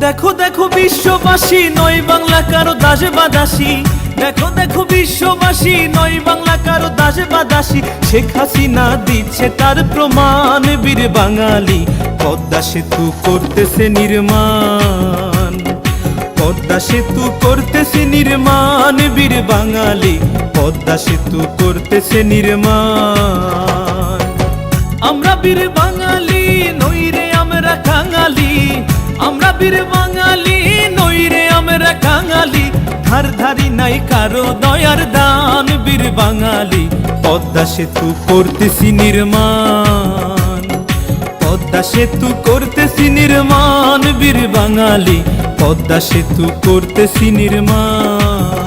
দেখো দেখো বিশ্ববাসী, নয় বাংলা কারো দাসে বা দাসী। দেখো দেখো বিশ্ববাসী, নয় বাংলা কারো দাসে বা দাসী। শেখ হাসিনা দিচ্ছে তার প্রমাণ, বীর বাঙালি পদ্মা সেতু করতেছে নির্মাণ। পদ্মা সেতু করতেছে নির্মাণ, বীর বাঙালি পদ্মা সেতু করতেছে নির্মাণ। আমরা বীর বাঙালি, নইরে আমরা কাঙালি। আমরা বীর বাঙালি, নইরে আমরা কাঙালি। ধার ধারি নাই কারো দয়ার দান, বীর বাঙালি পদ্মা সেতু করতেছি নির্মাণ। পদ্মা সেতু করতেছি নির্মাণ, বীর বাঙালি পদ্মা সেতু করতেছি নির্মাণ।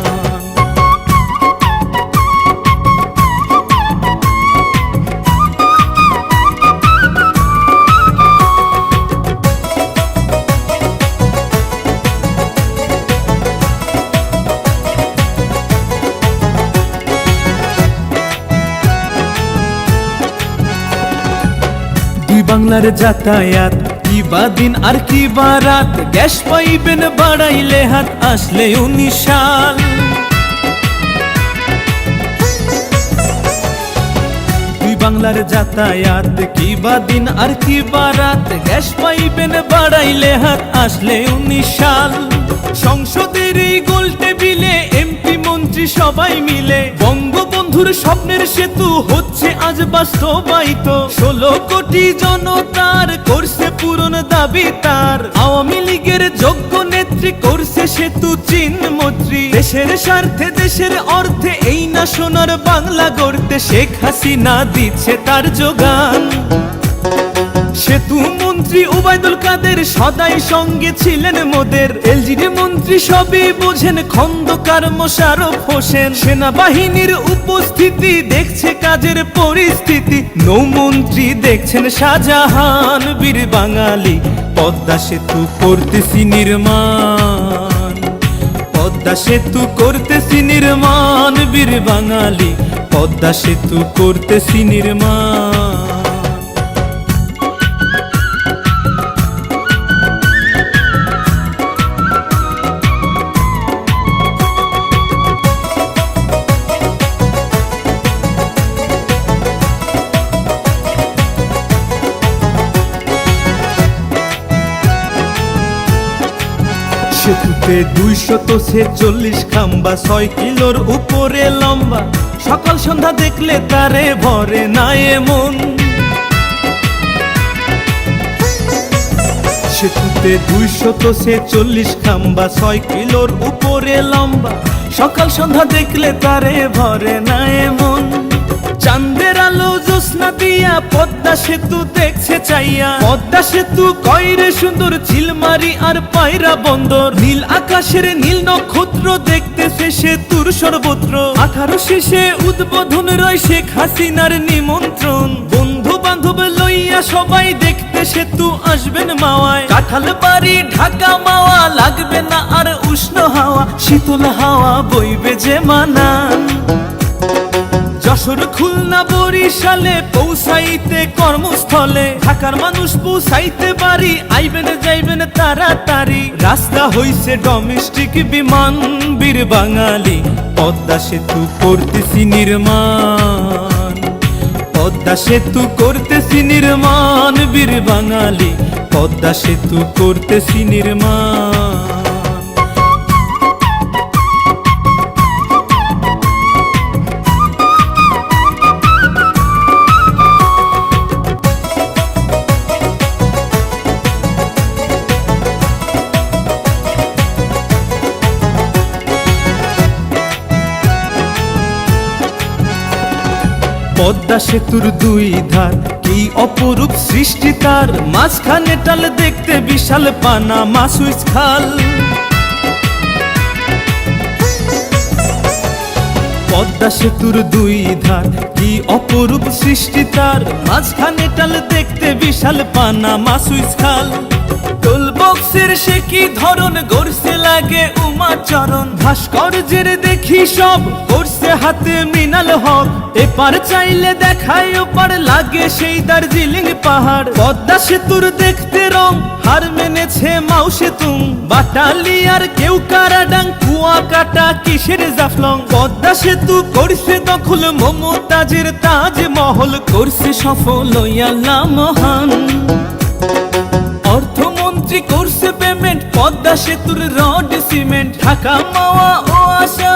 বাংলার যাতায়াত কি বা দিন আর কি বা রাত, গ্যাস পাইবেন বাড়াইলে হাত, আসলে 19 সাল। বাংলার যাতায়াত কি বা দিন আর কি বা রাত, গ্যাস পাইবেন বাড়াইলে হাত, আসলে 19 সাল। সংসদের এই গোল টেবিলে এমপি মন্ত্রী সবাই মিলে বঙ্গবন্ধুর স্বপ্নের সেতু হচ্ছে আজ বাস্তবায়িত। 16 কোটি জনতার করছে পূরণ দাবি তার, আওয়ামী লীগের যোগ্য নেত্রী করছে সেতু চিহ্নমন্ত্রী। দেশের স্বার্থে দেশের অর্থে এই না সোনার বাংলা গড়তে শেখ হাসিনা দিচ্ছে তার যোগান। সেতু মন্ত্রী ওবায়দুল কাদের সদাই সঙ্গে ছিলেন মোদের, এলজিডি মন্ত্রী সবই বোঝেন খন্দকার মোশাররফ হোসেন। সেনাবাহিনীর উপস্থিতি দেখছে কাজের পরিস্থিতি, নৌমন্ত্রী দেখছেন শাহজাহান। বীর বাঙালি পদ্মা সেতু করতেছি নির্মাণ। পদ্মা সেতু করতেছি নির্মাণ, বীর বাঙালি পদ্মা সেতু করতেছি নির্মাণ। সেতুতে 246 খাম্বা, 6 কিলোর উপরে লম্বা। সকাল সন্ধ্যা দেখলে তারে ভরে না এমন। সেতুতে 246 খাম্বা, 6 কিলোর উপরে লম্বা। সকাল সন্ধ্যা দেখলে তারে ভরে না এমন। চাঁদের আলো জ্যোৎস্না দিয়া পদ্মা সেতু দেখছে চাইয়া। পদ্মা সেতু কয়রে সুন্দর, চিলমারি আর পায়রা বন্দর। নীল আকাশের নীল নক্ষত্র দেখতেছে সেতুর সর্বত্র। 18 শেষে উদ্বোধন রয় শেখ হাসিনার নিমন্ত্রণ। বন্ধু বান্ধব লইয়া সবাই দেখতে সেতু আসবেন মাওয়ায়। কাঁঠাল বাড়ি ঢাকা মাওয়া, লাগবে না আর উষ্ণ হাওয়া, শীতল হাওয়া বইবে যে মানান। যশোর খুলনা বরিশালে পৌঁছাইতে কর্মস্থলে, ঢাকার মানুষ পৌঁছাইতে বাড়ি, আইবেন যাইবেন তাড়াতাড়ি। রাস্তা হইছে ডোমেস্টিক বিমান, বীর বাঙালি পদ্মা সেতু করতেছি নির্মাণ। পদ্মা সেতু করতেছি নির্মাণ, বীর বাঙালি পদ্মা সেতু করতেছি নির্মাণ। পদ্মা সেতুর 2 ধার কি অপরূপ সৃষ্টি তার, মাঝখানে টাল দেখতে বিশাল পানামা সুইচ খাল। পদ্মা সেতুর 2 ধার কি অপরূপ সৃষ্টি তার, মাঝখানে টাল দেখতে বিশাল পানামা সুইচ খাল। বক্সের সে কি ধরন গড়ছে লাগে উমাচরণ, ভাস্কর্যের দেখি সব করছে হাতে মিনাল হক, এপার চাইলে দেখায় ওপার লাগে সেই দার্জিলিং পাহাড়, পদ্মা সেতুর দেখতে রং হার মেনেছে মাউসে তুম, বাটালিয়ার কেউ কারাডাং কুয়াকাটা কিসের জাফলং, পদ্মা সেতু করছে দখল মমতাজের তাজমহল, করছে সফল আল্লাহ মহান। অর্থমন্ত্রী করছে পেমেন্ট পদ্মা সেতুর রড সিমেন্ট, ঢাকা মাওয়া ও আশা